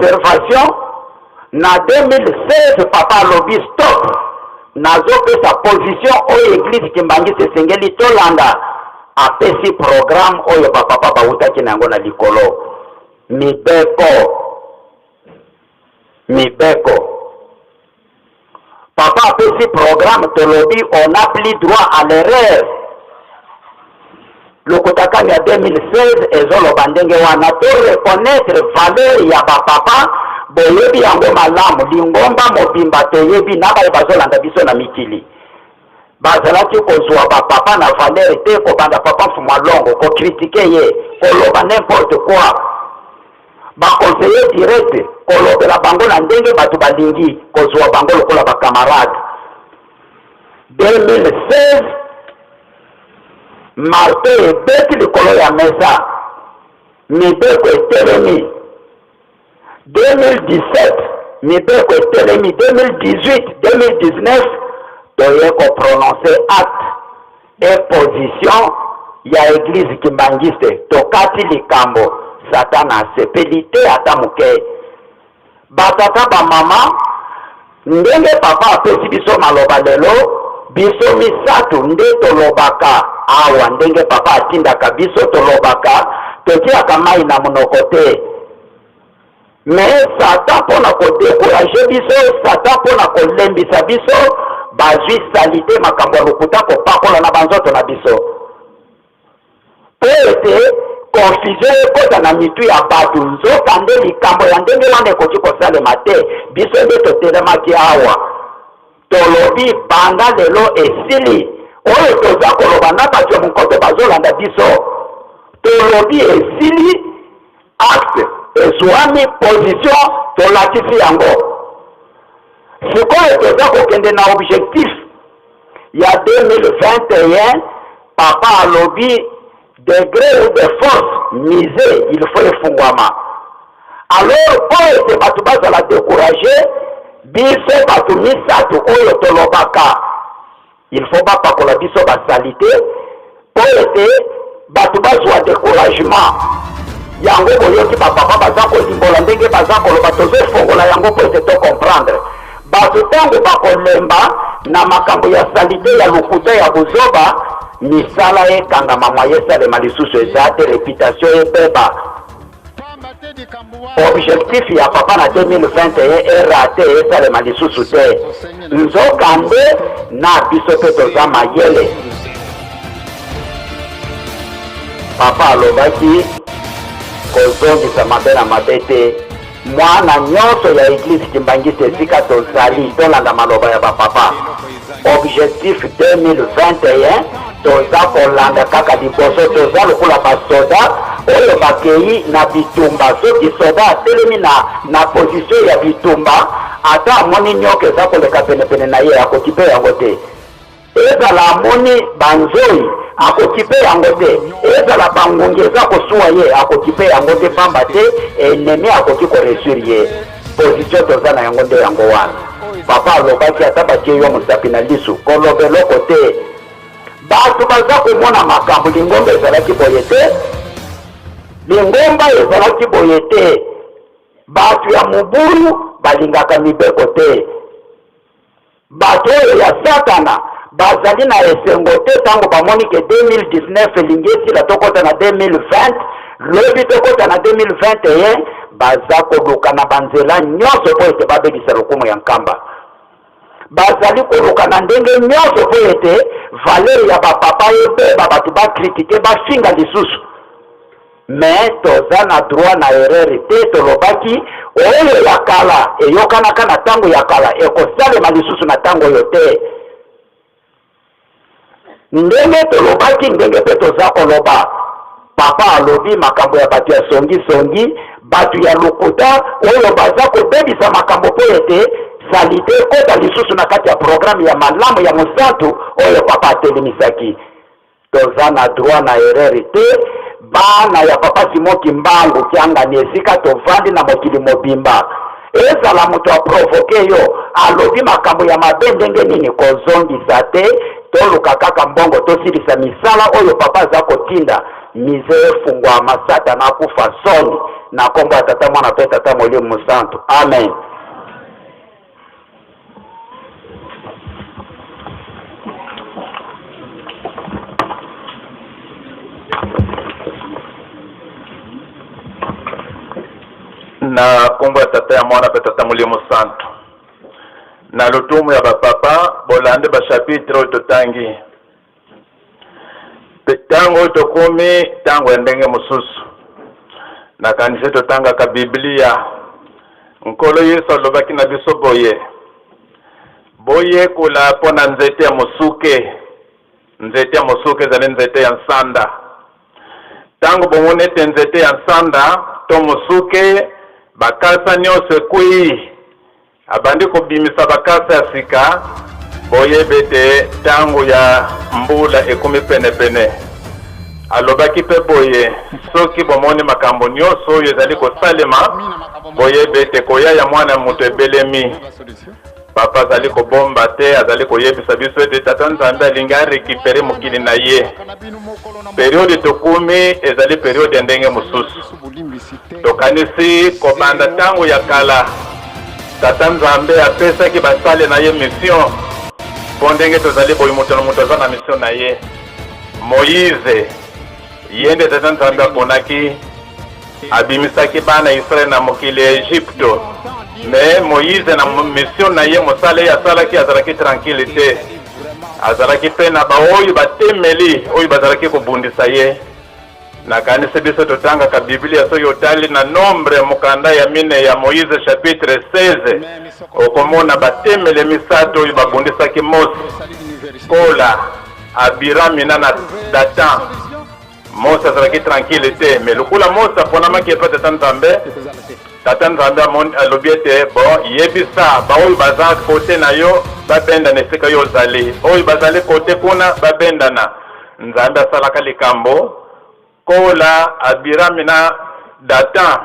observation na 2016 papa alobi stop nazopesa position oyo église Kimbangiste esengeli tolanda apesi programme oyo bapapa bautaki na yango na likolo mibeko papa apesi programme tolobi on n'a plus droit à l'erreur lokotakani ya 2016 ezoloba ndenge wana to reconnaître valeur ya bapapa boyebi yango malamu lingomba mobimba toyebi na baye bazolanda biso na mikili bazalaki kozwa bapapa na valeur te kobanda papa mfuma longo kokritike ye koloba n'importe quoi bakonseiller direct kolobela bango na ndenge bato balingi kozwa bango lokola bakamarade 2016 marto ebeti likolo ya mesa mibeko etelemi 2017 mibeko etelemi 2018 2019 toye koprononce acte et position ya église Kimbangiste tokati likambo satana asepeli te ata moke batata bamama ndenge papa apesi biso maloba lelo biso misato nde tolobaka awa ndenge papa atindaka biso tolobaka totiaka mai na monoko te mais satan mpona kodekuraje biso satan mpona kolembisa biso bazwi salite makambo ya lokuta kopakola na banzoto na biso po ete confusion ekota na mitu ya bato nzokande likambo ya ndenge wana ekoki kosalema te biso nde totelemaki awa tolobi banda lelo esili oyo toza koloba na bato ya mokoto bazolanda biso tolobi esili acte ezwami position tolakisi yango sikoyo toza kokende na objectif ya 2021 papa alobi degré de force misé il faut efungwama alors po ete bato bazala découragé biso bato misato oyo tolobaka il faut bapakola biso basalite po ete bato bazwa découragement yango boyoki bapapa baza kolimbola ndenge baza koloba tozofongola yango po ete tocomprendre bato ntango bakolemba na makambo ya salite ya lokuta ya bozoba misala ekangama mwa yesalema lisusu eza te reputation ebeba objectif ya papa na 2021 erate esalema lisusu te nzokande na biso mpe toza mayele papa alobaki kozongisa mabe na mabe te mwana nyonso ya église Kimbangiste esika tozali tolanda maloba ya bapapa objectif 2021 toza kolanda kaka liboso toza lokola basoda oyo bakei na bitumba soki soda atelemi na position ya bitumba ata amoni nyoka eza koleka penepene na ye akoki mpe yango te ezala amoni banzoi akoki mpe yango te ezala bangungi eza kosuwa ye akoki mpe yango te pamba te enemi akoki koresure ye position toza na yango nde yango wana papa alobaki ata batie yo mosapi na lisu koloba eloko te bato baza komona makambo lingomba ezalaki boye te lingomba ezalaki boye te bato ya mobulu balingaka mibeko te bato oyo ya satana bazali na esengo te ntango bamoni ke 2019 elingi esila tokota na 2020 lobi tokota na 2021 baza koluka na banzela nyonso po ete babebisa lokumu ya nkamba bazali koluka na ndenge nyonso po ete valeur ya bapapa ebeba bato bakritike bafinga lisusu mais toza na droit na erreur te tolobaki oyo ya kala eyokanaka na ntango ya kala ekosalema lisusu na ntango oyo te ndenge tolobaki ndenge mpe toza koloba papa alobi makambo ya bato ya songi bato ya lokuta oyo baza kobebisa makambo po ete salite ekota lisusu na kati ya programme ya malamu ya mosantu oyo papa atelemisaki toza na droit na erreur te bana ya papa Simon Kimbangu kiangani esika tovandi na mokili mobimba ezala moto aprovoke yo alobi makambo ya mabe ndenge nini kozongisa te toluka kaka mbongo tosilisa misala oyo papa za kotinda mize fungwa masata na kufa soni na kombo ya tata mwana pe tata Molimo Santo. Amen. Na kombo ya tata ya mwana pe tata Molimo Santo. Na lutumu ya bapapa bolande ba chapitre totangi. Tango tokumi tango endenge mususu. Na kanise totanga ka Biblia. Nkolo Yesu alobaki na biso boye. Boye kula pona nzete ya musuke. Nzete ya musuke zale nzete ya nsanda. Tango bomone te nzete ya nsanda to musuke bakasa nyose kui. Abandi kubimisa bakasa ya sika. Boye bete tango ya mbula ekumi pene pene. Alobaki pe boye soki bomoni makambo nyoso oyo ezali kosalema boye bete koya ya mwana mutu ebelemi. Papa azali kobomba te azali koyebisa biso ete tata Nzambe alingi arekipere mokili na ye. Periode tokumi ezali periode ya ndenge mosusu. Tokanisi kobanda tango ya kala tata Nzambe apesaki basale na ye mission. Pondenge tozali boye moto na moto aza na mission na ye. Moïse yende tata Nzambe aponaki abimisaki bana Israel na mokili ya Egypto. Mais Moïse na mission na ye mosala ya salaki azalaki tranquillité. Azalaki pe na baoyo batemeli oyo bazalaki kobundisa ye. Na kanisa biso totanga ka Biblia so yotali na nombre mukanda ya mine ya Moïse chapitre 16. Okomona batemeli misato oyo babundisaki Mose. Kola Abirami na Datan. Mose azalaki tranquillité. Mais lukula Mose aponamaki epa tata Nzambe. Tata Nzambe alobi ete bon yebisa baoyo baza kote na yo babenda na esika yo ozali. Oyo bazali kote kuna babendana. Nzambe asalaka likambo. Kola Abirami na Datan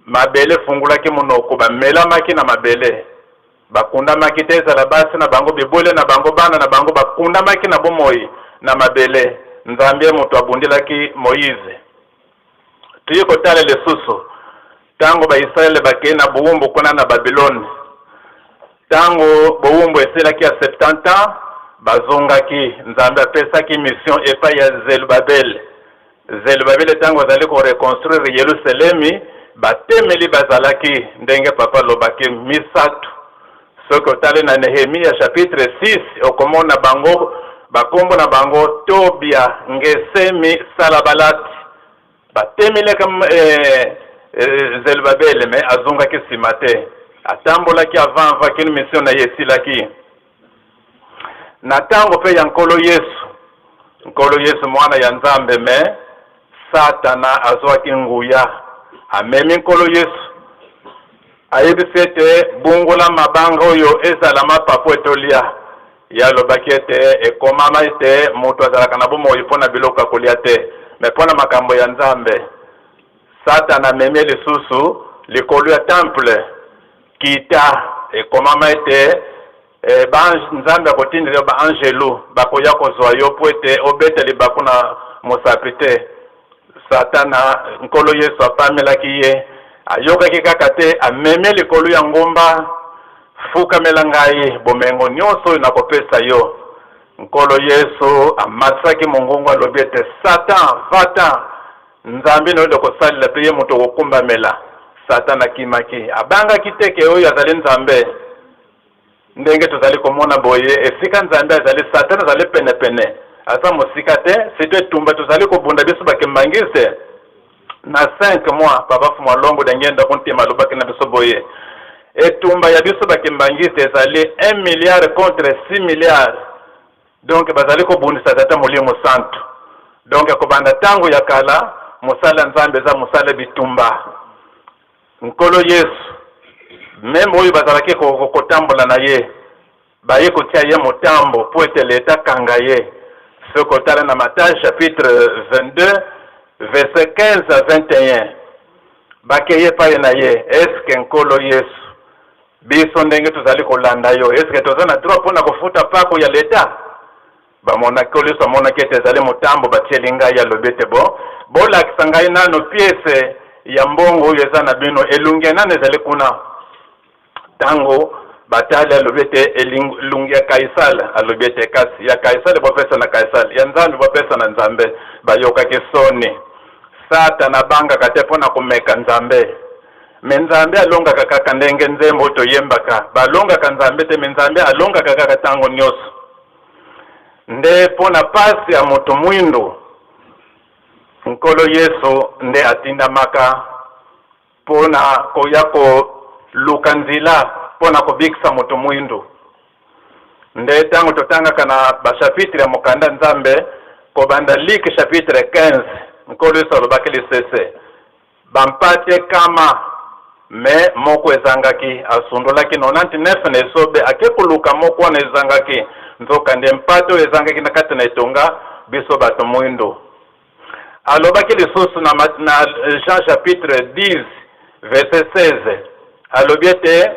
mabele fungulaki monoko bamelamaki na mabele. Bakundamaki te ezala basi na bango bibole na bango bana na bango bakundamaki na bomoi na mabele. Nzambe moto abundilaki Moïse. Tuye kotale lesusu. Tango ba Israel bakei na buumbu kuna na Babylone. Tango buumbu eselaki ya 70 ans bazongaki. Nzambe apesaki mission epa ya Zelubabel. Zelubabel tango azali ko reconstruire Yerusalemi batemeli bazalaki ndenge papa lobaki misatu. Soko tale na Nehemia chapitre 6 okomona bango bakombo na bango Tobia, Ngesemi, Salabalati. Batemeli kam Zelubabel me azongaki simate. Atambolaki avant vakini mission na yesilaki. Na tango pe ya nkolo Yesu. Nkolo Yesu mwana ya Nzambe me Satana azwaki nguya. Amemi nkolo Yesu. Ayebisete bungola mabanga oyo ezala mapapo etolia. Ya lobaki ete ekomama ete moto azalaka na bomoi pona biloka kolia te. Me pona makambo ya Nzambe. Satana meme lisusu likolo ya temple kita ekomama ete Nzambe akotindela ba angelu bakoya kozwa yo po ete obeteli bakuna mosapite. Satana nkolo Yesu apamelaki ye ayokaki kaka te ameme likolo ya ngomba fukamela ngai bomengo nyonso nakopesa yo. Nkolo Yesu amasaki mongongo alobi ete Satan vata Nzambe no doko salila pe ye moto kokumba mela. Satana kimaki abanga kiteke oyo azali Nzambe. Ndenge tozali komona boye esika Nzambe azali Satana azali pene pene. Asa mosika te sito tumba tozali kobunda biso bakembangise. Na 5 mois papa fumwa longo dengenda kontima lobaki na biso boye. Etumba ya biso bakembangise ezali 1 milliard contre 6 milliards. Donc bazali kobundisa tata Molimo Santo. Donc akobanda tango ya kala musala Nzambe za musala bitumba. Nkolo Yesu meme oyo bazalaki kotambola na ye baye kotia ye motambo po ete leta kanga ye. Soko tala na Matthieu chapitre 22 verset 15 à 21 bakeye paye na ye. Eske nkolo Yesu biso ndenge tozali kolanda yo eske tozana droit pona kofuta pako ya leta? bamona koliso mona kete zale mutambo batyelinga ya lobete bo la kisangai nano piese ya mbongo yeza na bino elungia nane zale kuna tango batali alobete elungia kaisal alobete kasi ya kaisal bo pesa na kaisal ya nzambe bo pesa na nzambe bayoka kesoni sata na banga katepo na kumeka nzambe menzambe alonga kaka ndenge nzembo to yembaka balonga kanzambe te menzambe alonga kaka tango nyoso nde pona pasi ya moto mwindo nkolo Yesu nde atinda maka pona koyako lukanzila pona kubikisa moto mwindo nde tango totanga kana bashapitre ya mukanda nzambe kobanda like chapitre 15 nkolo Yesu alobakeli sese bampate kama me moko ezangaki asundolaki 99 na esobe akekuluka moko wana ezangaki nzoka nde mpato ezangaki na kati na etonga biso bato mwindo alobaki lisusu na Jean chapitre 10 verset 16 alobiete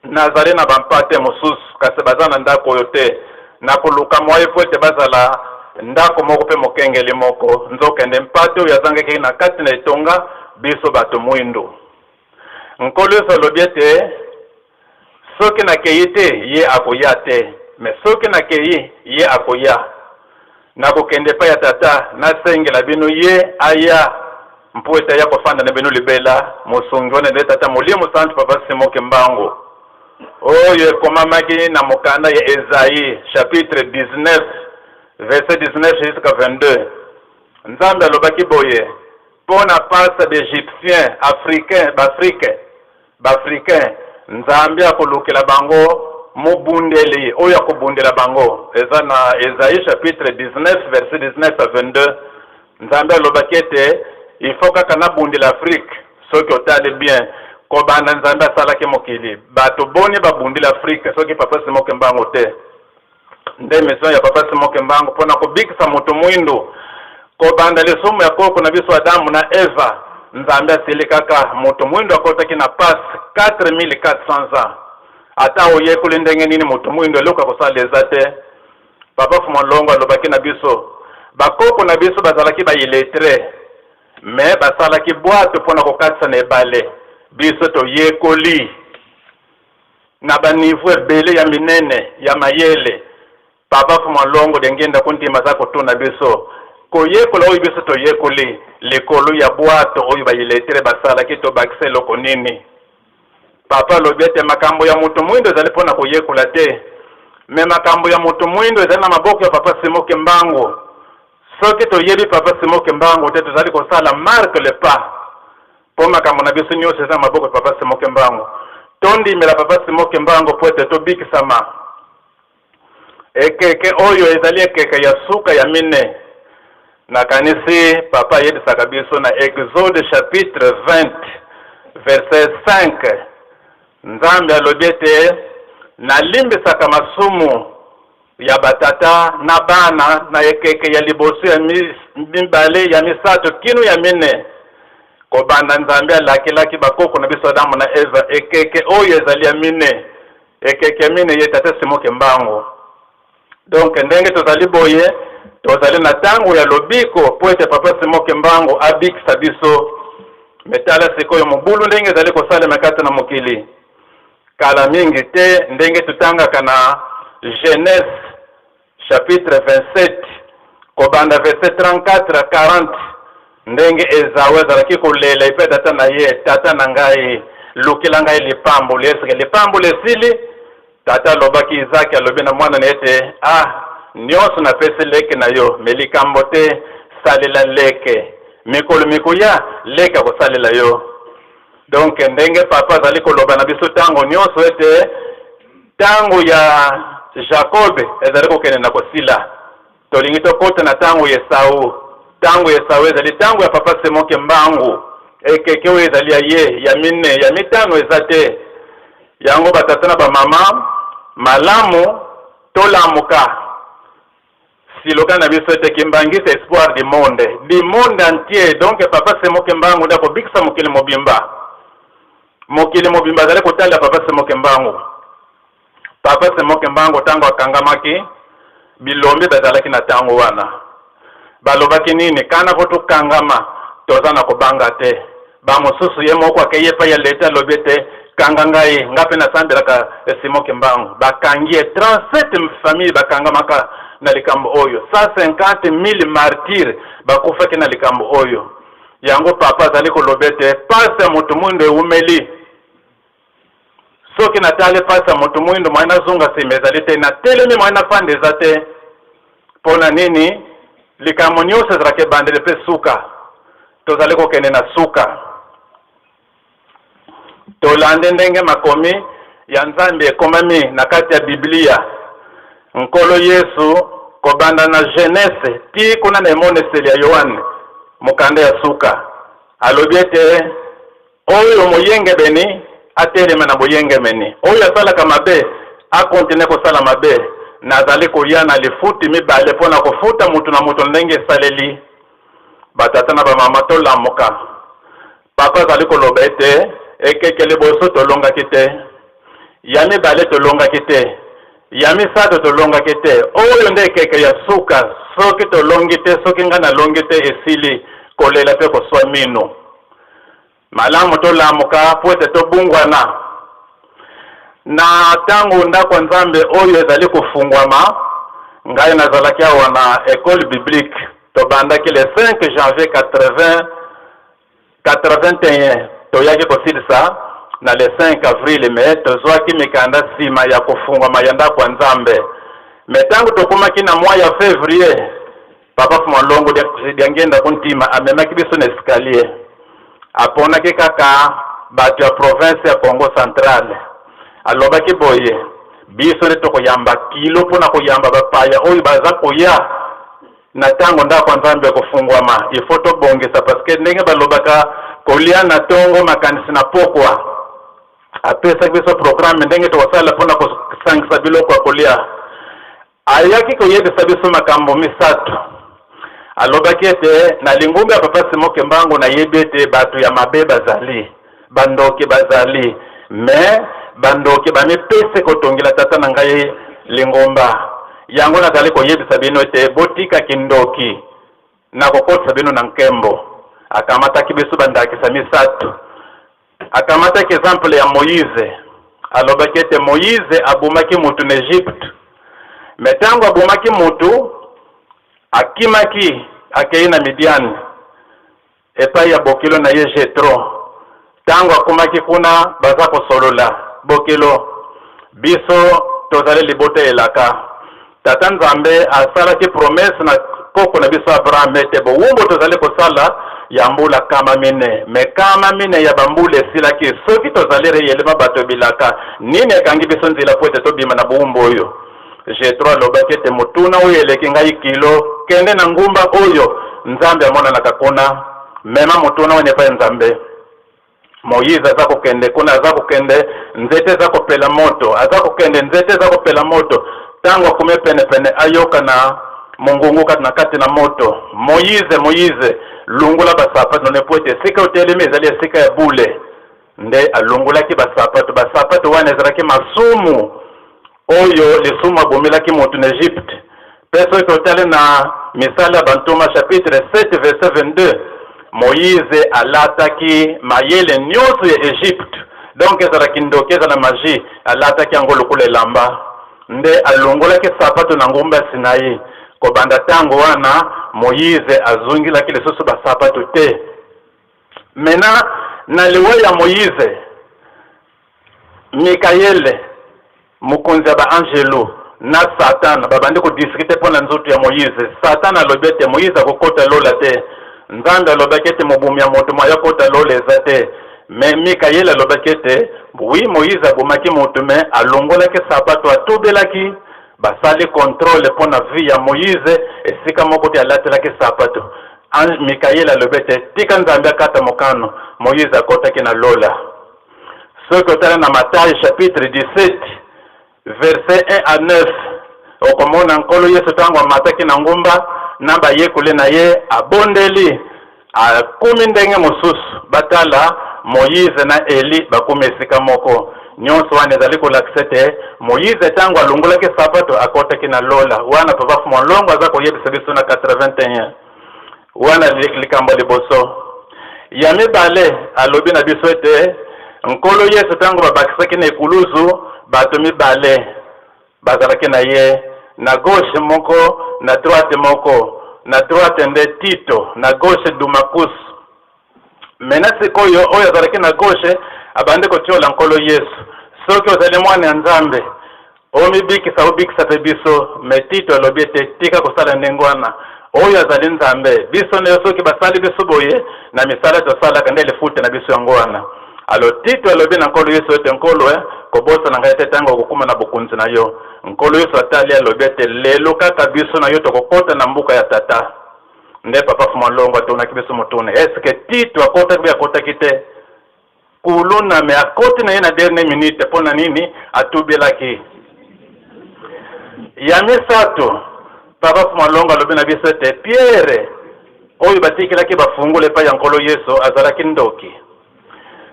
nazali na bampate mosusu kasi baza na ndako oyo te nakoluka mwa efo ete bazala ndako moko pe mokengeli moko nzoka nde mpato oyo azangaki na kati na etonga biso bato mwindo nkolo Yesu alobi ete soki nakei te ye akoya te me soki nakei ye akoya nakokende pa ya tata nasengela bino ye aya mpo ete aya kofanda na bino libela mosungi wana nde tata molimo santu papa Simoke Mbangu oyo ekomamaki na mokanda ya Esaïe chapitre 19 verset 19 jusqu'à 22 nzambe alobaki boye pona pasa d'Égyptiens bafricain nzambe akolukela bango mobundeli oyo akobundela bango eza na Esaïe chapitre 19 verset 19 à 22 nzambe alobaki ete il faut kaka nabundela Afrique soki otali bien kobanda nzambe asalaki mokili bato boni babundela Afrique soki papa Simoke Mbangu te nde mission ya papa Simoke Mbangu pona kobikisa moto mwindo kobanda lisumu ya koko na biso Adamu na Eva nzambe asili kaka moto mwindo akotaki na pasi 4400 ans ata oyekuli ndenge nini moto mwindo eluka kosaleza te papa Fumolongo alobaki na biso bakoko na biso bazalaki bayiletre me basalaki bwato mpona kokatisa na ebale biso toyekoli na baniveau ebele ya minene ya mayele papa Fumolongo dengenda kuntima za kotuna biso koyekola oyo biso toyekoli likolo ya bwato oyo bayiletere basalaki tobakisa eloko nini papa alobi ete makambo ya moto mwindo ezali mpona koyekola te me makambo ya moto mwindo ezali na maboko ya papa Simoke Mbangu soki toyebi papa Simoke Mbangu te tozali kosala marque le pas mpo makambo na biso nyonso eza na maboko ya papa Simoke Mbangu tondimela papa Simoke Mbangu po ete tobikisama ekeke oyo ezali ekeke ya suka ya mine nakanisi papa yebisaka biso na Exode chapitre 20 verset 5 nzambe alobi ete nalimbisaka masumu ya batata na bana na ekeke ya liboso ya mibale ya misato kino ya mine kobanda nzambe alakilaki bakoko na biso Adamu na Eva ekeke oyo ezali ya mine ekeke mine ye tata Simoke Mbangu donc ndenge tozali boye tozali na tango ya lobiko po ete papa Simoke Mbangu abikisa biso metala sikoyo mobulu ndenge ezali kosalema kati na mokili kala mingi te ndenge tutangaka na Genèse chapitre 27 kobanda verset 34 à 40 ndenge Esawu azalaki kolela ipe tata na ye tata na ngai lukila ngai lipambo lesike lipambo lesili tata alobaki Isaki alobi na mwana na ete nyonso napesi leke na yo me likambo te salela leke mikolo mikuya leke kosalela yo donc ndenge papa azali koloba na biso tango nyonso ete tango ya Jacob ezali kokende na kosila tolingi tokota na tango ya Esau ezali tango ya papa Simoke Mbangu ekeke oyo ezali ya ye ya mine ya mitano eza te yango batata na bamama malamu tolamuka siloka na biso ete kimbangisa espoir du monde entier donc papa Simoke Mbangu ndako bikisa mokili mobimba azali kotala papa Simoke Mbangu tango akangamaki bilombe bazalaki na tango wana balobaki nini kana votu kangama tozana kobanga te ba mosusu ye moko akeye pa ya leta lobete kangangai ngape na sambelaka Simoke Mbangu bakangie 37 famille bakangamaka na likambo oyo 150,000 martyrs bakufaki na likambo oyo yango papa zali kolobete pasa mutu mwindo umeli soki natale pasa mutu mwindo mwana zunga simezali te na telemi mwana pandeza te pona nini likambo nyose zrake bandele pe suka tozali kokende na suka tolande ndenge makomi ya Nzambe ekomami na kati ya Biblia nkolo Yesu kobanda na Genese ti kuna na emoneseli ya Yohane mukanda ya suka alobiete oyo moyenge beni atelema na boyenge meni oyo asalaka mabe akontine kosala mabe nazali koya na lifuti mibale pona kofuta mutu na mutu ndenge saleli batata na bamama tolamuka papa zali koloba ete ekekele boso tolonga kite yami bale tolonga kite yami sato tolonga kite oyo nde keke ya suka soki tolongi te soki nga na longi te esili kolela pe koswa mino malamu tolamuka po ete tobungwana na tango ndako Nzambe oyo ezali kufungwama ngai nazalaki awa na école biblique tobandaki le 5 janvier 81 toyaki kosilisa na le 5 avril me tozwaki mikanda sima ya kufungwama ya ndako Nzambe me tango tokomaki na mwa ya février papa Fumalongo diangenda kuntima amemaki biso na escalier aponaki kaka bato ya province ya Congo Central alobaki boye biso neto koyamba kilo pona koyamba bapaya oyo baza koya na tango ndako Nzambe kufungwama ifoto bongesa parce que ndenge balobaka kolia na tongo makanisi na pokwa apesa biso programme ndenge to wasala pona kusangisa biloko ya kolia ayaki koyebisa biso makambo misatu alobaki ete na lingumba ya papa Simoke Mbangu na yebete batu ya mabe bazali bandoki bazali me bandoki bamepese kotongela tata na ngai lingumba yango nazali koyebisa bino ete botika kindoki na kokotisa bino na nkembo akamataki biso bandakisa misatu akamataki exemple ya Moïse alobaki ete Moïse abumaki mutu na Egypte metango abumaki mutu akimaki akei na Midian epai ya bokilo na ye Jetro tango akomaki kuna baza kosolola bokilo biso tozali libote elaka tata Nzambe asalaki promesse na koko na biso Abraham ete bowumbo tozali kosala ya mbula kama mine me kama mine ya bambule silaki soki tozali reyelema bato bilaka nini ekangi biso nzila po ete tobima na bowumbo oyo Jetro alobaki ete mutuna oyo eleki ngai kilo kende na ngumba oyo Nzambe amonanaka kuna mema mutuna wenye pa Nzambe Moïse aza kokende kuna aza kokende nzete za kopela moto aza kokende nzete za kopela moto tango akume pene ayoka na mungungu kati na moto Moïse lungula basapato ne poete sika uteleme ezali sika ya bule nde alungulaki basapato wana ezalaki masumu oyo lisumu abomelaki moto na Egypte peso totale na misala bantoma chapitre 7 verset 22 Moïse alataki mayele nyonso ya Egypte donc ezalaki ndoki ezala magie alataki yango lokola elamba nde alongolaki sapato na ngumba Sinai kobanda tango wana Moïse azungilaki lisusu basapato te mena na liwa ya Moïse Mikaele mukonzi ba angelo na Satan babandi ko discuter pona nzoto ya Moïse Satan alobete Moïse akokota lola te Nzambe alobaki ete mobumi ya moto moya kota lola ezate me Mikaele alobaki ete oui Moïse abomaki moto me alongolaki sapato atobelaki basali contrôle pona vie ya Moïse esika moko te alatelaki sapato Mikaele alobete tika Nzambe akata mokano Moïse akotaki na lola soki otala na Matthieu chapitre 17 verset 1 à 9 okomona nkolo Yesu tango amataki na ngumba na bayekule na ye abondeli akumi ndenge mosusu batala Moïse na Eli bakumi esika moko nyonso wana ezali kolakisete Moïse tango alongolaki sapato akotaki na lola wana papa molongo aza koyebisa biso na 81 wana likambo liboso ya mibale alobi na biso ete nkolo Yesu tango babakisaki na ekuluzu bato mibale bazalaki na ye na gauche moko na droite moko na droite nde Tito na gauche Dumakus mena sikoyo oyo azalaki na gauche abande kotiola nkolo Yesu soki ozali mwana ya Nzambe omibikisa obikisa pe biso me Tito alobi ete tika kosala ndenge wana oyo azali Nzambe biso ne soki basali biso boye na misala tosalaka nde lefute na biso yango wana alo Tito alobi na nkolo Yesu ete nkolo kobosa na ngai ete tango kokuma na bokunzi na yo nkolo Yesu atali alobi ete lelo kaka biso na yo tokokota na mbuka ya tata nde papa Fumalongo atonaki biso motune eske Tito akotaki te kuluna me akoti na ye na dernière minute pona nini atubelaki ya misato papa Fumalongo alobi na biso ete Pierre oyo batikilaki bafungule pa ya nkolo Yesu azalaki ndoki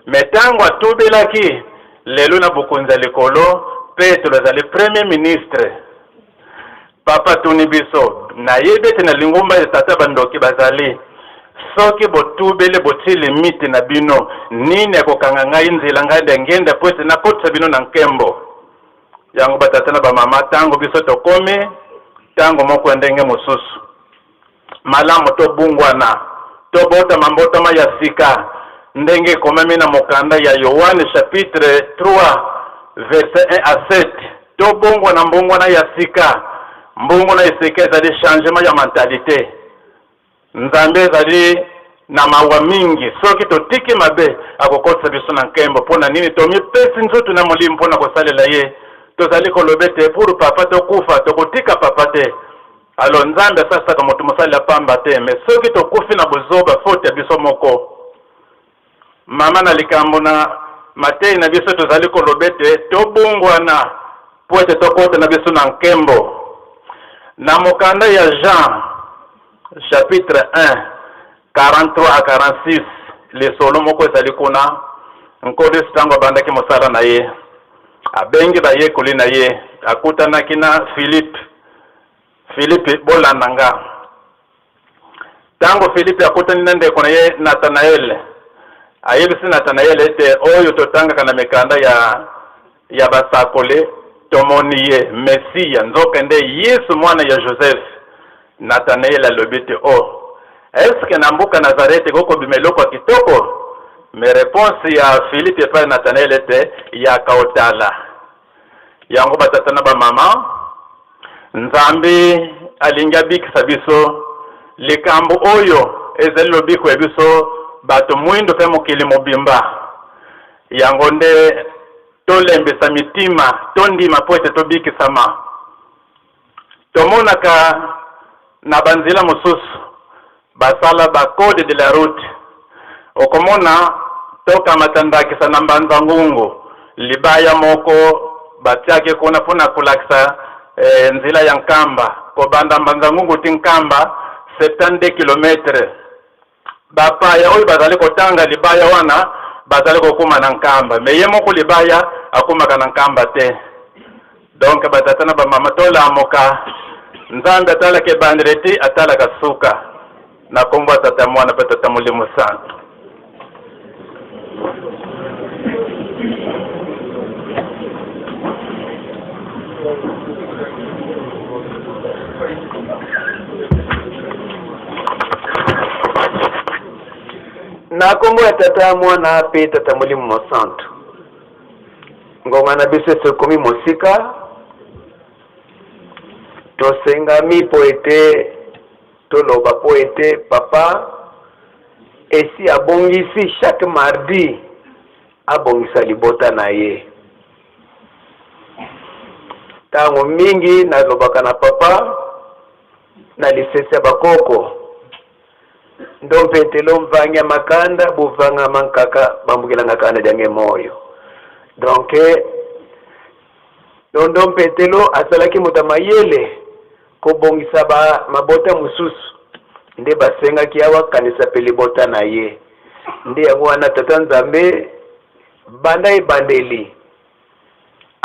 metango atubelaki lelo na bokonza likolo Petro azali premier ministre papa tuni biso na yebete na lingomba ya tata bandoki bazali soki botubele botili miti na bino nini akokanga ngai nzila ngai ndengenda poete na kotsa bino na nkembo yango batata na bamama tango biso tokome tango moko ndenge mosusu malamu to bungwana to bota mambotama ya sika ndenge komami na mokanda ya Yohane chapitre 3 verset 1 à 7 to bungwana mbungwana ya sika mbungwana isika ezali changement ya mentalité Nzambe ezali na mawa mingi soki totiki mabe akokotsa biso na nkembo pona nini tomipesi nzoto na molimo pona kosalela ye tozali kolobete pour papa tokufa tokotika papa te alo Nzambe asasaka moto mosali pamba te me soki tokufi na bozoba faute biso moko mama na likambo na matei na biso tozali kolobete tobungwana po ete tokota na biso na nkembo na mokanda ya Jean chapitre 1 43 à 46 lesolo moko ezali kuna nkolo tango bandaki mosala na ye abengi bayekoli na ye akutanaki na Philippe bolandanga tango Philippe akutani na ndeko na ye Nathanael ayebisi Nathanael ete oyo totanga kana mikanda ya basakole tomoni ye Mesia nzoka nde Yesu mwana ya Joseph Nathanael alobite est-ce que na mbuka Nazareth koko bimeloko kitoko me réponse ya Philippe pa Nathanael ete ya kaotala yango batata na ba mama Nzambe alinga bikisa biso likambo oyo ezali lobiko ya biso bato mwindo pe mokili mobimba yango nde tolembesa mitima tondima po ete tobikisama tomonaka na banzila mosusu basala ba code de la route okomona toka matandakisa na mbanza ngungu libaya moko batiake kuna pona kulakisa nzila ya nkamba ko banda mbanza ngungu tinkamba 72 km bapaya oyo bazali kotanga libaya wana bazali kokuma na nkamba meye moko libaya akuma kana nkamba te donc batatana ba mama tola moka Nzambe atala ke bandreti atala kasuka na komba tata mwana patata mulimo santo na kombo ya tata mwana pe tata mulimo santo ngonga na biso sokomi mosika tosengami po ete toloba po ete papa esi abongisi chaque mardi abongisa libota na ye tango mingi nalobaka na papa na lisese bakoko ndompetelo mvanga makanda buvanga mankaka bambukilanga kana jange moyo donc ndompetelo asalaki mutamayele kobongisa ba mabota mususu nde basenga kiawa kanisa peli bota na ye nde yango wana tata Nzambe banda ebandeli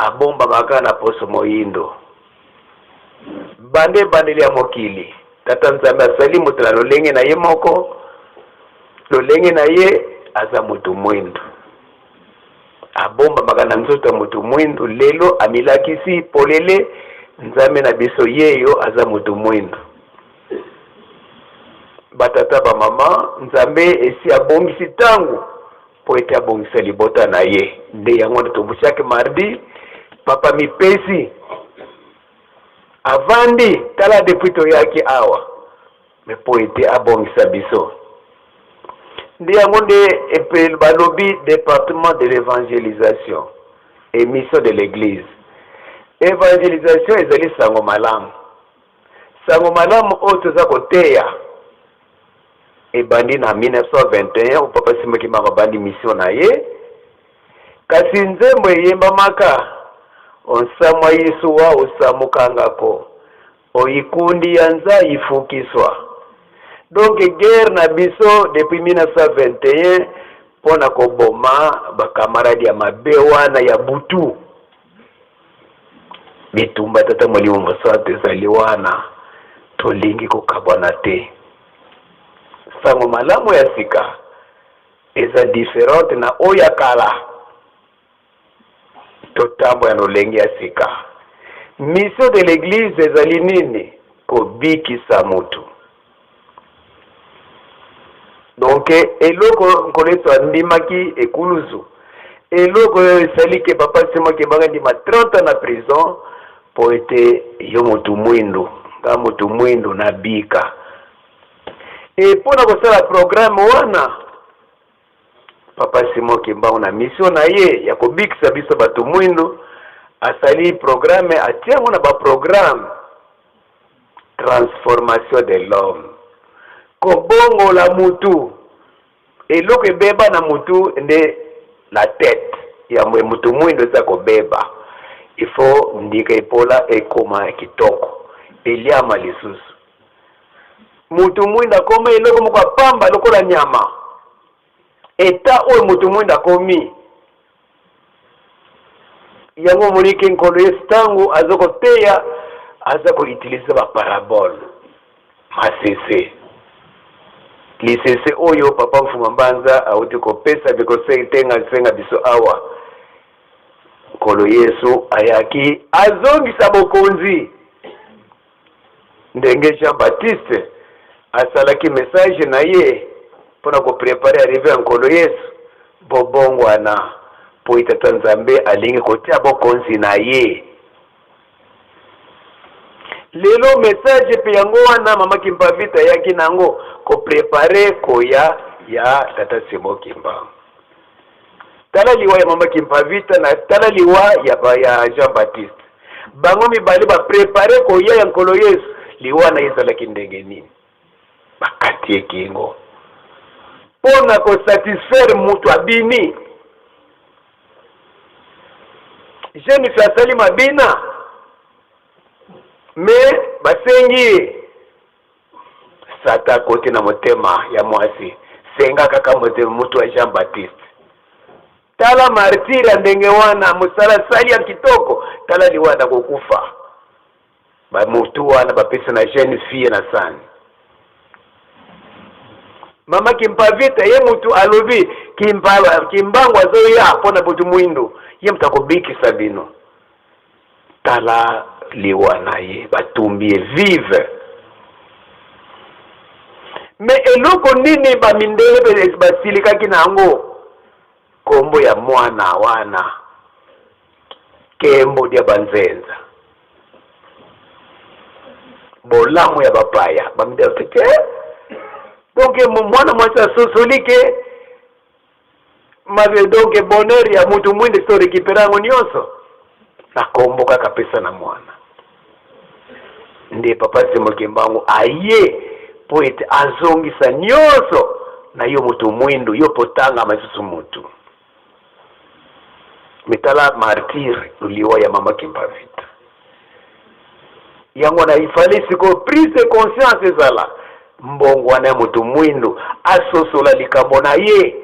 abomba makana poso moyindo bande ya mokili tata nzambe asalimu tala lolenge na ye moko lolenge na ye aza mutu mwindu abomba makana nzoto mutu mwindu lelo amilakisi polele nzambe na biso yeyo aza mutu mwindu batata ba mama nzambe esi abongisi tangu po ete abongisa libota na ye nde yango tobushake mardi papa mipesi avandi tala depuis to yaki awa me po ete abongisa biso nde yango nde epel balobi département de l'évangélisation et mission de l'église. Évangélisation ezali sango malamu oyo toza koteya ebandi na 1921 papa Simoki Mbangu bandi mission na ye kasi nzembo eyembamaka onsamwa yisuwa osamukangako oyikundi yanza ifukiswa donc guerre na biso depuis 1921 pona koboma bakamaradi ya mabe wana ya butu bitumba tata mwalimu mosate ezali wana tolingi kokabwana te sango malamu ya sika eza différente na oya kala totambo ya nolengi ya sika. Mission de l'église ezali nini? Kobikisa mutu. Donc eloko nkoleso andimaki ekuluzu eloko esali ke papa Simoki Mbangu ndima 30 ans na prison po ete yo mutu mwindu nga mutu mwindu na bika e pona kosala programme wana papa Simoki Mbangu na mission na ye ya kobikisa biso batu mwindu asali programme atiango na ba programme transformation de l'homme kobongo la mutu eloko ebeba na mutu nde la tête ya mutu mwindu za kobeba ifo ndika ipola ekoma kitoko eliama lisusu mutu mwindu akoma eloko moko pamba lokola nyama eta oyo mutu mwindu akomi yango mulike nkolo yestangu azoko teya azako utiliser ba parabole masese lisese oyo papa Mfuma Mbanza auti ko pesa biko senga biso awa nkolo Yesu ayaki azongisa bokonzi ndenge Jean Baptiste asalaki message na ye pona ko préparer arriver nkolo Yesu bobongwana po itata Nzambe alingi kotia bokonzi na ye. Lelo message pe yango wana mama Kimpavita yaki nango ko préparer koya ya tata Simoki Mbangu. Tala liwa ya mama Kimpavita na tala liwa ya Jean Baptiste. Bango mibali ba préparer koya ya nkolo Yesu liwa na izala kindenge nini. Bakati kingo. Pona ko satisfaire mutu abini. Jeune fasali mabina. Me basengi sata kote na motema ya mwasi senga kaka motema mutu wa Jean Baptiste tala martiri ndenge wana musala sali ya kitoko tala liwana kokufa ba mutu wana bapesa na jeune fille na sani mama Kimpavita ye mutu alobi Kimbangu azoya pona butu mwindu ye mtakobiki sabino tala liwana ye batumbie vive me eloko nini bamindele basilika kinango kombo ya mwana wana kembo dia banzenza bolamu ya bapaya bamindele pete donc mwana mwasa sosolike mave donc bonheur ya mutu mwinde so rekiperango nyonso nakomboka kapesa na mwana ndi papa Simoki Mbangu aye po ete azongisa nyonso na yo mutu mwindu yo potanga masusu mutu mitala martyr uliwa ya mama Kimpavita yango na ifalisi ko prise de conscience zala mbongo na mutu mwindu asosola likambo na ye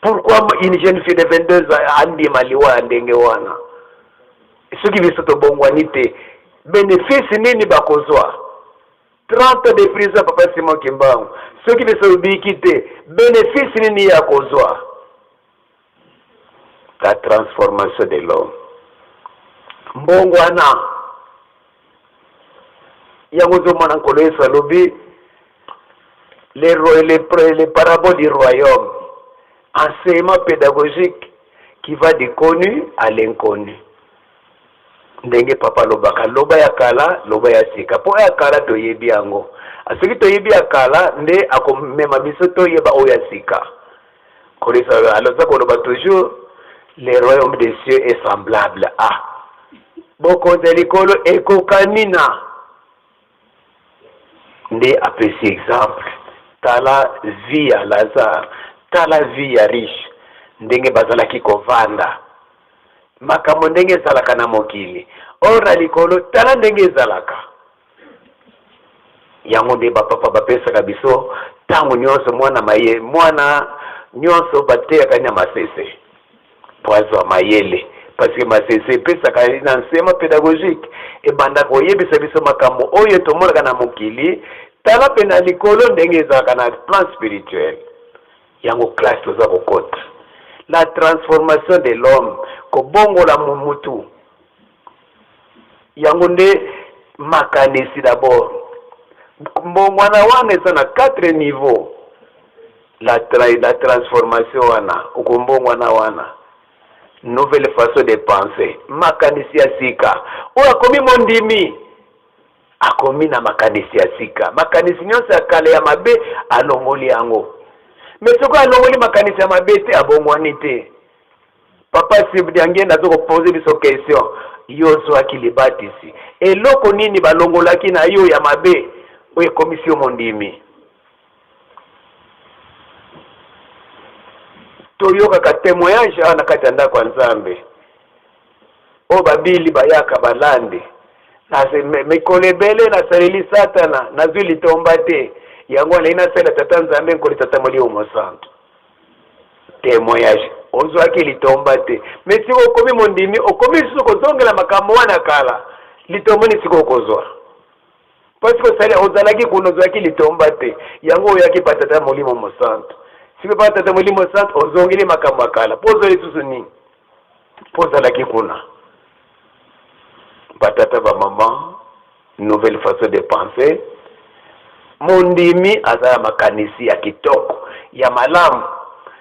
Pourquoi une jeune fille de 22 ans andi maliwa ndenge wana? Ce qui veut se bongwanite bénéfice nini bakozwa 30 de prison papa Simon Kimbangu. Ce qui veut se ubikite bénéfice nini ya kozwa? La transformation de l'homme. Mbongwana yangozo mwana nkolo Yesu alobi les paraboles du royaume, enseignement pédagogique qui va du connu à l'inconnu. Ndenge papa lobaka loba ya kala loba ya sika po ya kala toyebi yango asiki toyebi ya kala nde akomema biso toyeba oya sika kolisa aloza koloba toujours le royaume des cieux est semblable à bokonzi likolo ekokanina nde apesi exemple tala vie ya Lazare tala vie ya riche ndenge bazalaki kovanda makambo ndenge ezalaka na mokili ora likolo tala ndenge ezalaka yango nde bapapa bapesaka biso ntango nyonso mwana nyonso bateyaka na masese po azwa mayele parce que masese epesaka na enseignement pédagogique ebanda koyebisa biso makambo oyo tomonaka na mokili tala mpe na likolo ndenge ezalaka na plan spirituel yango classe toza kokota la transformation de l'homme kobongola mutu yango nde makanisi d'abord mbongwana wana eza na 4 niveaux la transformation wana ukombongwana wana nouvelle façon de penser makanisi ya sika oyo akomi mondimi akomi na makanisi ya sika makanisi nyonso ya kale ya mabe alongoli yango mais soko alongoli makanisi ya mabe te abongwani te papa sibdi angenda zo poser biso question yo zwaki libatisi eloko nini balongolaki na yo ya mabe oyo komisio mondimi toyokaka témoignage ana kati ya ndako ya Nzambe o babili bayaka balande mikolo ebele nasaleli satana nazwi litomba te yango nainasala tata Nzambe nkoli tata molio mosantu témoignage ozwaki litomba te mais siko okomi mondimi okomi susu kozongela makambo wana kala litombo ni siko okozwa parce que sali ozalaki kuno ozwaki litomba te yango oyaki pa tata molimo mosantu siko pa tata molimo mosantu ozongeli makambo akala po ozweli susu nini po ozalaki kuna batata ba maman nouvelle façon de penser mondimi azala makanisi ya kitoko ya malamu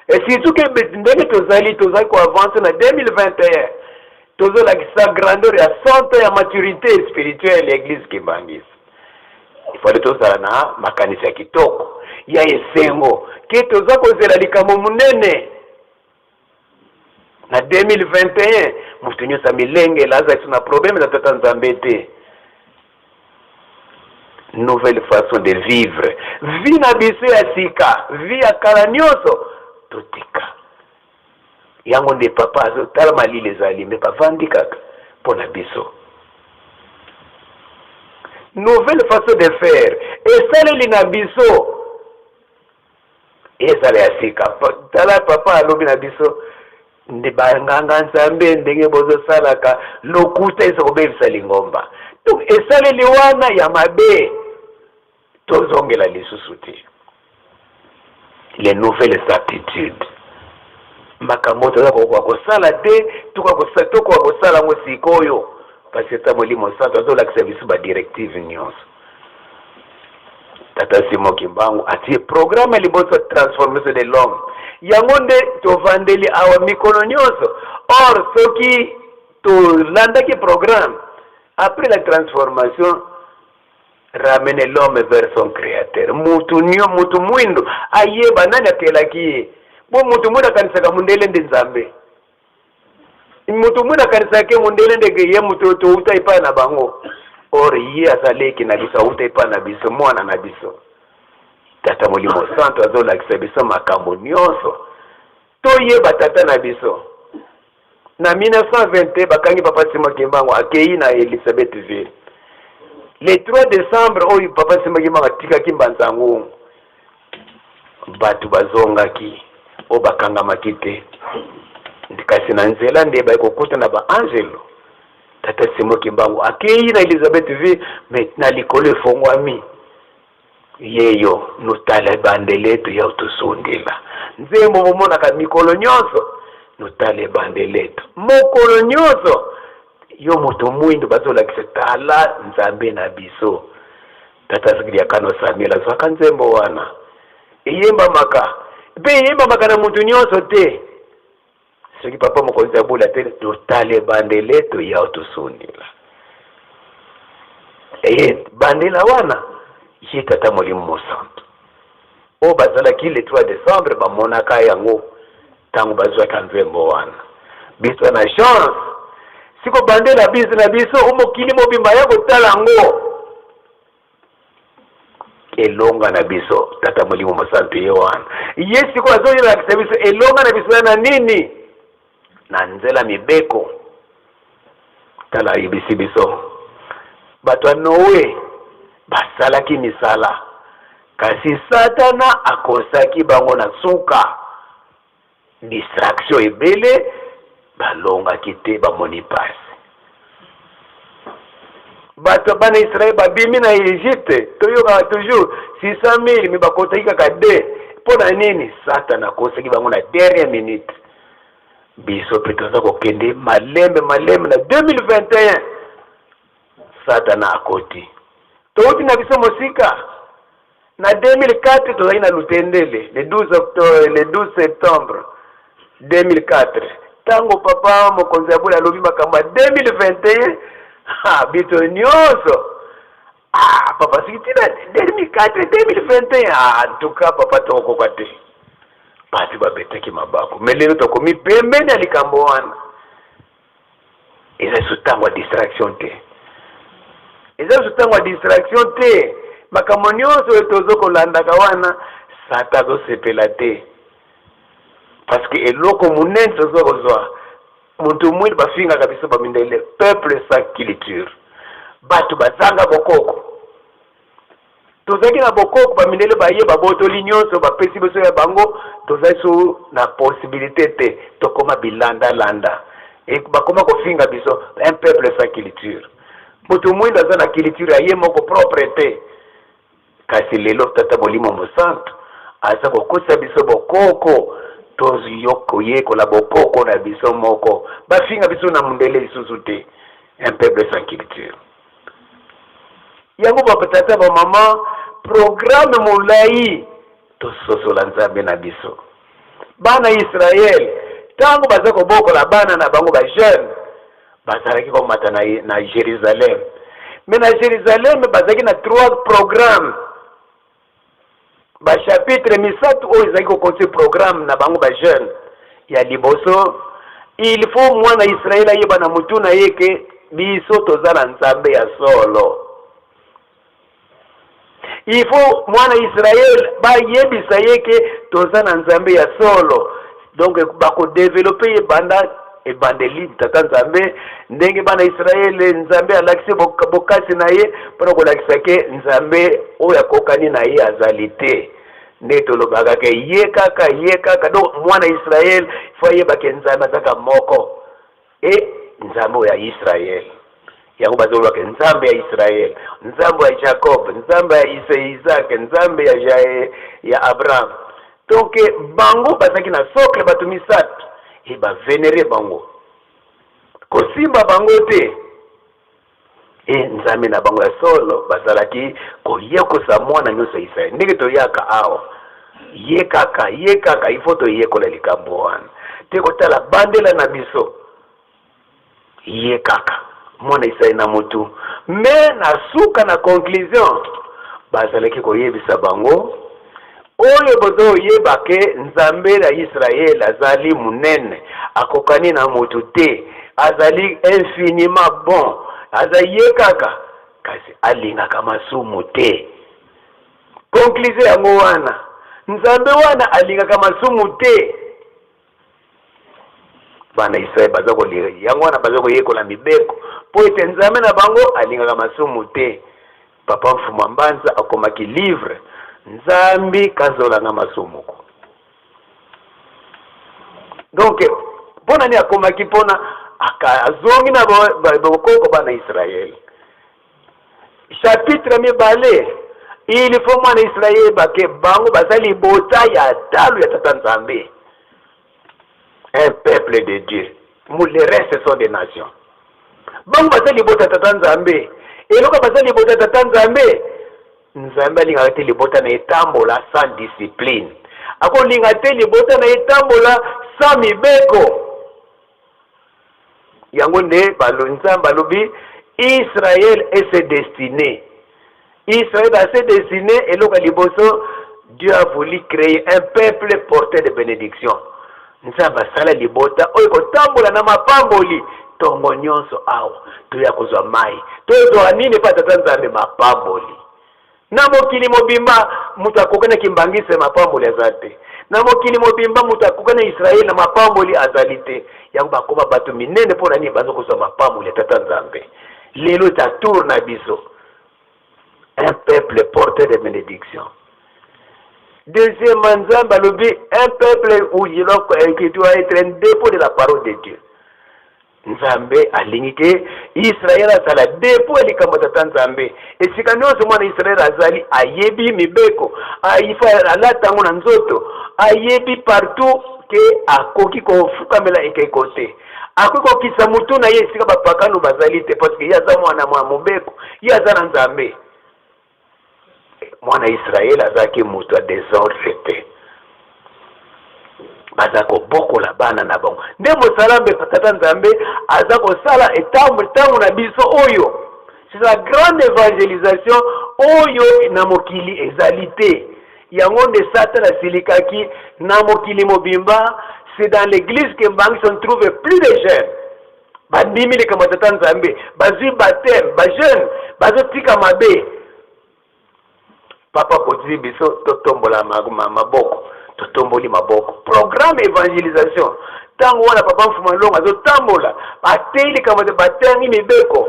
et surtout que ndenge tozali ko avancer na 2021 tozolakisa grandeur ya 100 ans ya maturité spirituelle l'église Kimbangisa il faut tozala na makanisi ya kitoko ya esengo ke toza kozela likambo munene na 2021 mutu nyonso milenge laza tuna problème na tata Nzambe te nouvelle façon de vivre vie na biso ya sika vie ya kala nyonso totika yango nde papa azotala malili ezali mpe bavandi kaka mpona biso nouvelle façon de faire esaleli na biso ezala ya sika tala papa alobi na biso nde banganga Nzambe ndenge bozosalaka lokuta eza kobebisa lingomba donc esaleli wana ya mabe tozongela lisusu te les nouvelles aptitudes makambo toza kosala te tuka kosala ngo sikoyo parce que ta molimo santo azolakisa biso badirective nyonso tata Simon Kimbangu atie programme liboso transformation de l'homme yango nde tovandeli awa mikono nyonso or soki tolandaki programme après la transformation ramener l'homme vers son créateur mutu mwindo ayeba nani atelaki ye bo mutu mwina kanisaka mundele ndi Nzambe mutu mwina kanisaka mundele ndege ye mutu to utaipa na bango or ye azaleki na biso utaipa na biso mwana na biso tata molimo santo azolakisa biso makambo nyonso toyeba tata na biso na 1920 bakangi papa Simon Kimbangu akei na Elisabethville le 3 décembre oyo papa Simon Kimbangu atikaki mbanzangu batu bazongaki obakanga makite ndikasi na nzela ndeba ikokuta na ba angelo tata simo kimbangu akei na Elizabeth vi na likole fongwami yeyo nutala bandeletu ya utusundila nzembo momona ka mikolo nyonso nutale bandeletu mokolo nyonso yo mutu mwindu bazola kisetala nzambe na biso tata sigilia kano samila so kanzembo wana iyemba maka na mutu nyonso te soki papa mokonzi abula te totale bandeletu ya utusundila bandela wana ye tata molimo mosantu o bazalaki le 3 décembre bamonaka yango tango bazwaka nzembo wana biso na chance siko bandela biso na biso omokili mobimba ya kotala yango elonga na biso tata molimo mosantu ye wana ye siko azoyelakisa biso elonga na biso na nini na nzela mibeko tala yebisi biso bato ya Noe basalaki misala kasi satana akosaki bango na suka distraction ebele balongaki te bamoni pasi bato bana Israel babimi na Egypte toyoka toujours 600,000 mibakotaki kaka de mpona nini satana akosaki bango na dernière minute biso pe toza kokende malembe na 2021 satana akoti touti na biso mosika na 2004 tozali na lutendele le 12 septembre 2004 tango papa mokonzi abula alobi makambo 2021 bito nyonso papa sikitina 2004 2021 en tout cas papa tokokoka te pasi babetaki mabako melelo tokomi pembeni ya likambo wana eza sutango ya distraction te makambo nyonso etozo kolandaka wana sata azosepela te parce que eloko munene tozo kozwa muntu mwini bafingaka biso bamindele peuple sans culture bato bazanga bokoko tozaki na bokoko bamindele baye babotoli nyonso bapesi biso ya bango tozali so na possibilité te tokoma bilanda bakoma kofinga biso un peuple sans culture mutu mwini aza na culture aye moko propre te kasi lelo tata molimo mosantu aza kokosa biso bokoko toziyoko yekola bokoko na biso moko bafinga biso na mundele lisusu te un peuple sans culture yango bapatata bamama programme molai tososola nzambe na biso bana Israel tango baza kobokola bana na bango ba jeune bazalaki komata na Jérusalem mais na Jérusalem bazalaki na 3 programmes ba chapitre misatu oyo ezalaki kokonse programme na bango ba jeune ya liboso il faut mwana Israel ayeba na mutu na yeke biso tozala nzambe ya solo il faut mwana Israel bayebisa yeke toza na nzambe ya solo donc bako développer ebandeli tata nzambe ndenge bana Israel nzambe alakisi bokasi na ye mpona kolakisa ke nzambe oyo akokani na ye azali te nde tolobaka ke ye kaka donc mwana Israel fo ayebake nzambe azaka moko nzambe oyo ya Israel yango bazolobaka nzambe ya Israel nzambe ya Jacob nzambe ya Isaac nzambe ya Abraham donc bango bazaki na socle bato misatu bavenere bango kosimba bango te nzambe na bango ya solo bazalaki koyekosa mwana nyonso ya Israel ndenge toyaka awa ye kaka ifo toyekola likambo wana te kotala bandela na biso ye kaka mwana Israel na mutu me na suka na conclusion bazalaki koyebisa bango oyo bozo yebake nzambe ya Israel azali munene akokani na mutu te azali infiniment bon azaye kaka kasi alingaka masumu te conclusion yango wana nzambe wana alingaka masumu te bana Israel bazako yango wana bazako yekola mibeko po ete nzambe na bango alingaka masumu te papa mfuma mbanza akomaki livre nzambi kazolanga masumuko Donc pona ni akomaki pona akazongi na bokoko bana Israël. Chapitre mibale il faut mwana Israël bake bango bazali bota ya dalu ya tata Nzambe. Un peuple de Dieu. Le reste sont des nations. Bango bazali bota tata Nzambe. Eloka bazali bota tata Nzambe. Nzambe alinga te libota na etambola sans discipline. Ako linga te libota na etambola sans mibeko. Yango nde Nzambe alobi Israël est ses destinées. Israël a ses destinées et loka liboso Dieu a voulu créer un peuple porteur de bénédiction. Nzambe sala libota oyo kotambola na mapamboli tongo nyonso awa toya kozwa mai tozo nini pa tata Nzambe mapamboli. Na mokili mobimba mutakokana kimbangise mapamboli azate. Na mokili mobimba mutakokana Israël na mapamboli azalite. Yango bakoba batu minene pona ni bazo kozwa mapamboli tata Nzambe. Lelo ta tourne à biso. Un peuple porteur de bénédiction. Deuxième Nzambe alobi un peuple où il doit être un dépôt de la parole de Dieu. Nzambe alingi Israël azala dépôt likambo tata Nzambe. Esika nyonso mwana Israël azali ayebi mibeko, aifa alatango na nzoto, ayebi partout ke akoki kofukamela ekekote. Akoki kokisa mutu na ye esika bapakano bazali te parce que yaza mwana mwa mobeko, yaza na Nzambe. Mwana Israël azaki mutu a désordre te. Bazako boko la bana na bango. Nde mosalambe tata Nzambe azako sala etambu na biso oyo. C'est la grande évangélisation oyo na mokili ezalité. Yango nde Satan asilikaki na mokili mobimba, c'est dans l'église que mbang se trouve plus de jeunes. Bandimi le kama tata Nzambe, bazui baptême, ba jeune, bazotika mabe. Papa koti biso totombola maboko. Totomboli maboko. Programme évangélisation. Tango wana papa mfuma longa zo tambola. Ateli kama de batangi mibeko.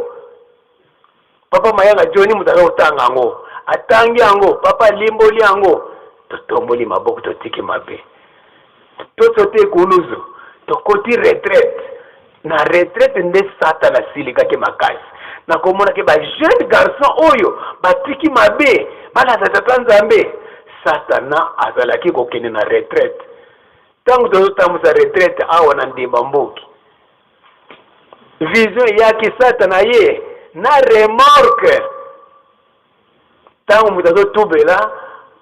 Papa mayanga Johnny mutaka utanga ngo. Atangi ngo, papa limboli ngo. Totomboli maboko totiki mabe. Totote kuluzo. Tokoti retraite. Na retraite nde Satan asilika ke makasi. Na komona ke ba jeune garçon oyo batiki mabe. Bana tata Nzambe. Satana azalaki kokene na retraite. Tangu tozotambuza retraite awa na ndimba mboki. Vision yaki Satana ye na remorque. Tangu mutazotubela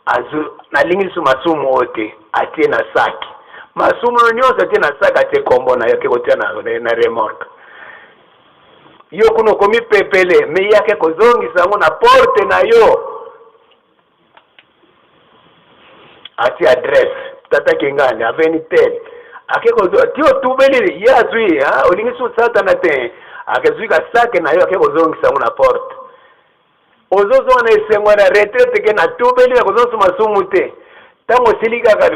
azu na lingi su masumu ote atie na saki. Masumu nyonso atie na saki atie kombo na yake kotia na remorque. Yo kuno komi pepele me yake kozongisa ngo na porte na yo. Ati adresse tata kingani aveni tel akeko tio tubeli yazui olingi su Satana te akezui ka sake na yo akeko zongisa ngona porte ozozo na esengo na retraite ke na tubeli akozo masumu te tango silika ka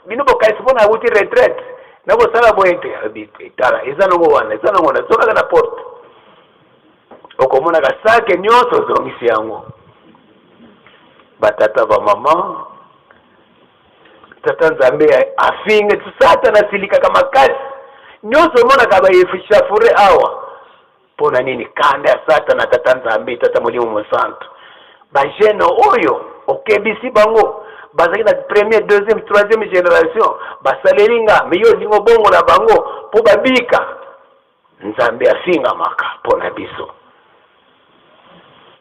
bino bokaisi bona uti retraite na bo sala boente abite tala ezana ngo wana ezana ngona soka na porte okomona ka sake nyonso zongisi yango batata ba mama tata Nzambe afinge Satana silika kama kasi nyonso mona kaba yefisha fure awa pona nini kanda ya Satana tata Nzambe tata Molimo Mosantu ba jeune oyo okebisi bango bazaki na première deuxième troisième génération basalelinga meyo lingo bongo na bango po babika Nzambe afinga maka pona biso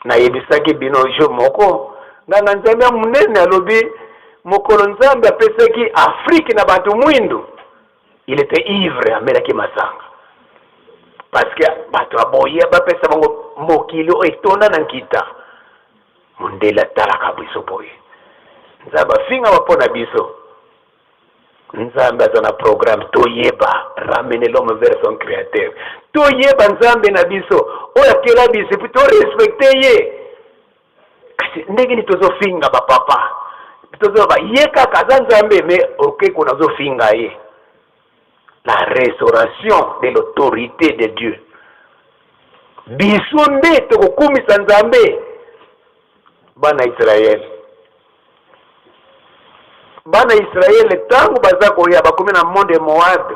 na yebisaki bino jo moko nganga Nzambe munene alobi mokolo Nzambe apesaki Afrique na bantu mwindu il était ivre amelaki masanga parce que bato aboye bapesa bango mokili etonda na nkita mundela talaka biso boye Nzambe afinga bapona biso Nzambe azana programme toyeba ramener l'homme vers son créateur toyeba Nzambe na biso oya kela biso puis to respecter ye kasi ndenge ni tozofinga bapapa tozoba yeka kaza Nzambe mais oke kuna zofinga ye la restauration de l'autorité de Dieu biso nde tokokumisa Nzambe bana Israël tangu baza koya bakomi na monde Moab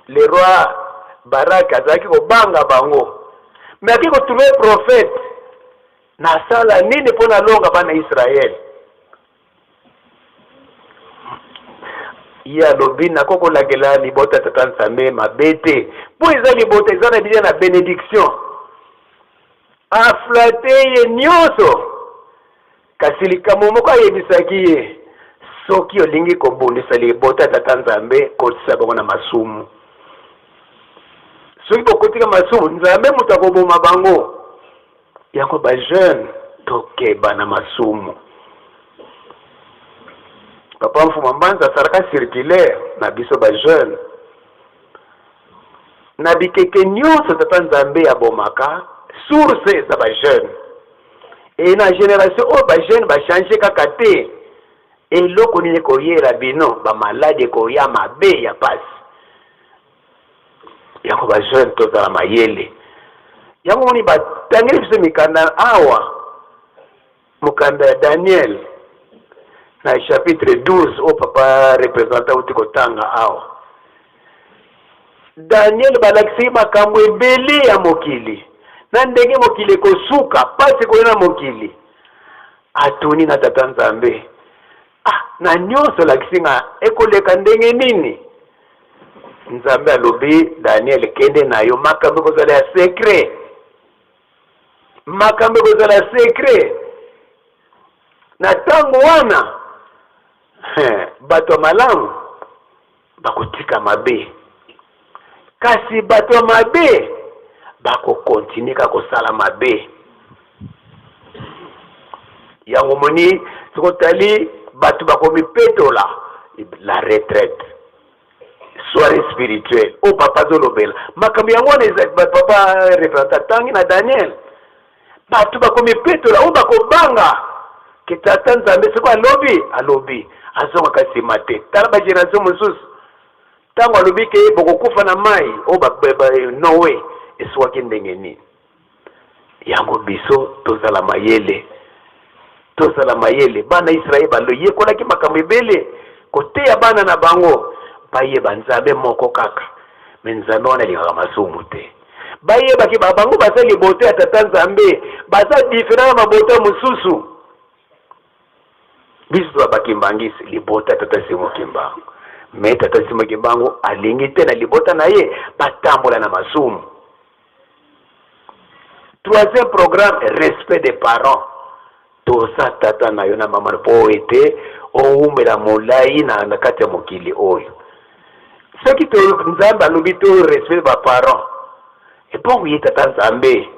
le roi Barak azaki kobanga bango mais aki kotrouver prophète na sala nini pona longa bana Israël ya lobi na koko lagela libota tata Nzambe mabete po eza libota eza na bien na bénédiction aflate ye nyonso kasi likambo moko ayebisaki ye soki olingi kobundisa libota tata Nzambe kotisa bango na masumu soki bokotika masumu Nzambe moto akoboma bango yango bajeune tokeba na masumu papa mfuma mbanza asalaka circulaire na biso bajeune na bikeke nyonso tata Nzambe abomaka source za bajeune e na génération oyo bajeune bachange kaka te eloko nini koyela bino bamaladi koya mabe ya pasi yango bajeune tozala mayele yango moni batangeli biso mikanda awa mokanda ya Daniel na chapitre 12 o papa représentant uti kotanga awa Daniel balakisi makambo ebele ya mokili na ndenge mokili kosuka pasi koyena mokili atuni na tata Nzambe na nyonso lakisi nga ekoleka ndenge nini Nzambe alobi Daniel kende na yo makambo kozala ya secret makambo kozala ya secret na tango wana bato malamu bakotika mabe kasi bato mabe bako continue ka kosala mabe yango moni sikotali bato bakomi petola la retraite soirée spirituelle o papa zolobela makambo yango wana papa représentant tangi na Daniel bato bakomi petola o bakobanga kitata Nzambe siko alobi azonga kasi mate tala ba génération mosusu tango alobi ke bokokufa na mai o ba no way eswaki ndenge nini yango biso tozala mayele bana Israël baloye kolaki makambo ebele koteya bana na bango bayeba Nzambe moko kaka me Nzambe wana lingaka masumu te bayebaki bango baza libote ya tata Nzambe baza différent na mabota mosusu biso bakimbangisi libota tata Simo Kimbangu me tata Simo Kimbangu alingi te na libota na ye batambola na masumu. Troisième programme, respect des parents. Tosa tata na yo na mama po ete oumela molai na kati ya mokili oyo. Soki to Nzambe alobi to respect ba parents. Et bon oui tata Nzambe.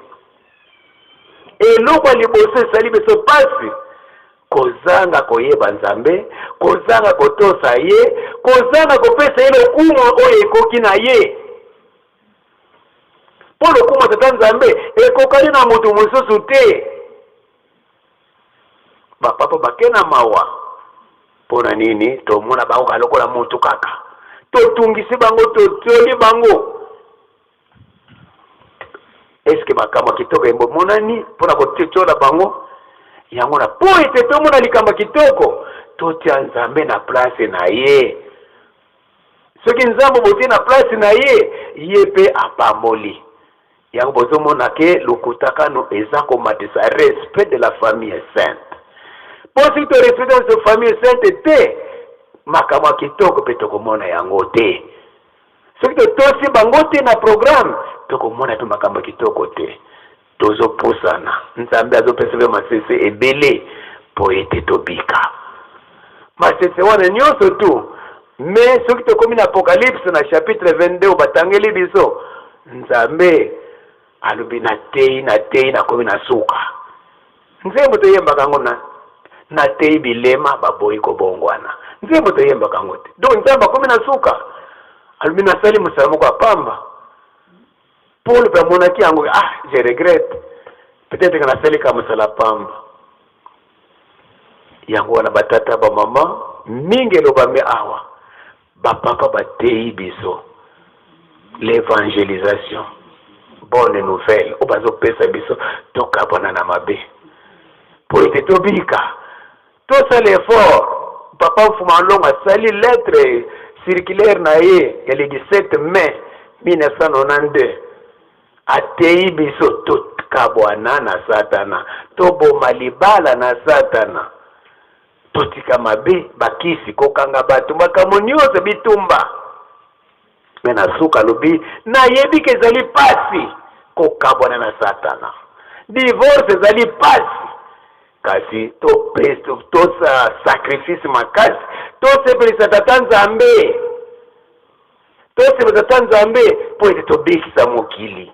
Eloko liboso sali beso pasi. Kozanga koyeba Nzambe, kozanga kotosa ye, kozanga kopesa ile okumu oyo ekoki na ye. Polo kuma tata Nzambe ekokali na mutu mususu te. Bapapa bakena mawa. Pona nini tomona bango kalokola mutu kaka. Totungisi bango totoli bango. Eske makama kitoko embo monani pona kotechola bango. Yango na po ete tomona likamba kitoko totia Nzambe na place na ye. Soki Nzambe botie na place na ye yepe apamoli. Yango bozomona ke lukutakano eza komatisa respect de la famille sainte. Pour si tu respectes cette famille sainte te makama kitoko pe tokomona yango te. Soki tosi bango te na programme tokomona tu makamba kitoko te. Tozo pusana Nzambe azopesebe masese ebele po ete tobika masese wana nyonso tu mais soki tokomi na Apocalypse na chapitre 22 batangeli biso Nzambe alobi na tei na komi na suka nzembo toyembaka ngo na tei bilema baboyi kobongwana nzembo toyembaka ngo te donc Nzambe akomi na suka alobi na sali musala moko apamba Paul pe monaki yango je regrette peut-être que na sali ka musala pamba yango wana batata ba mama mingi lobambe awa ba papa batei biso l'évangélisation bonne nouvelle obazo pesa biso tokabona na mabe pour ete tobika to ça l'effort papa mfuma longa sali lettre circulaire naye ya le 17 mai 1992 atei biso tokabwana na satana toboma libala na satana totika mabe bakisi kokanga bato makambo nyonso bitumba mena suka lobi na yebi ke ezali pasi kokabwana na satana divorce ezali pasi kasi to sacrifice makasi tosepelisa tata nzambe po ete tobikisa mokili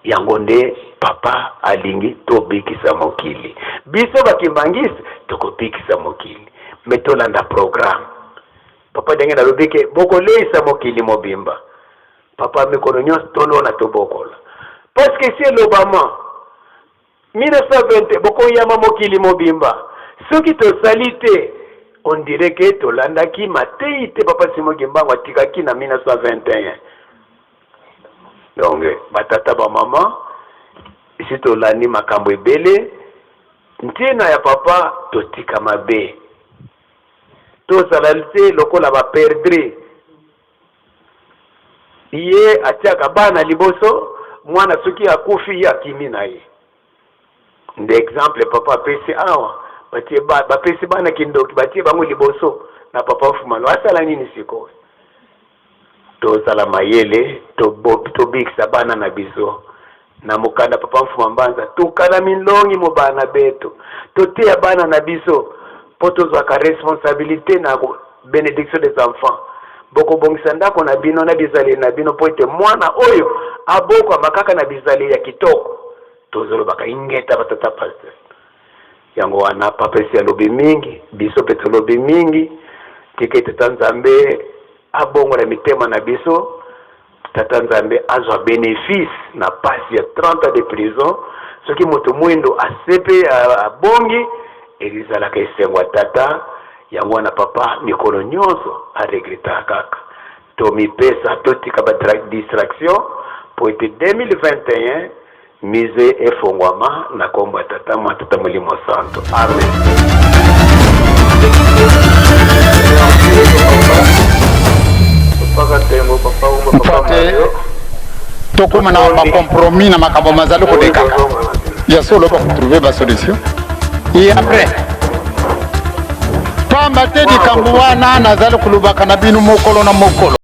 yango nde papa alingi tobikisa mokili biso bakimbangisi tokobikisa mokili me tolanda programme papa ndenge nalobi ke bokoleisa mokili mobimba papa mikono nyonso tolona tobokola parce que si elobama 1920 bokoyama mokili mobimba soki tosali te on dirait que tolandaki matei te papa Simon Kimbangu atikaki na 1921 donc batata ba mama isi tolandi makambo ebele ntina ya papa totika mabe tozala te lokola ba perdre ye atiaka bana liboso mwana soki akufi ya kimi na ye nde exemple papa pesi awa batie bapesi bana kindoki batie bango liboso na papa fumano asala nini siko tozala mayele tobikisa bana na biso na mukanda papa mfuma mbanza tukana milongi mo bana beto totia bana na biso poto zwaka responsabilité na bénédiction des enfants boko bongisa ndako na bino na bizali na bino poite mwana oyo aboko makaka na bizali ya kitoko tozolo baka ingeta batata pasteur yango wana papesi alobi mingi biso peto lobi mingi tike tata nzambe abongo na mitema na biso tata nzambe azwa bénéfice na pasi ya 30 ans de prison soki moto mwindo asepe abongi elizalaka esengo tata yango wana papa mikolo nyonso aregreta kaka tomipesa totika ba distraction po ete 2021 mise efongwama na kombo tata matata mulimo santo amen. Mfate tokoma na ba compromis na makambo mazali kodekaka ya solo ba trouver ba solution et après pamba te dikambo wana nazali kulubaka na binu mokolo na mokolo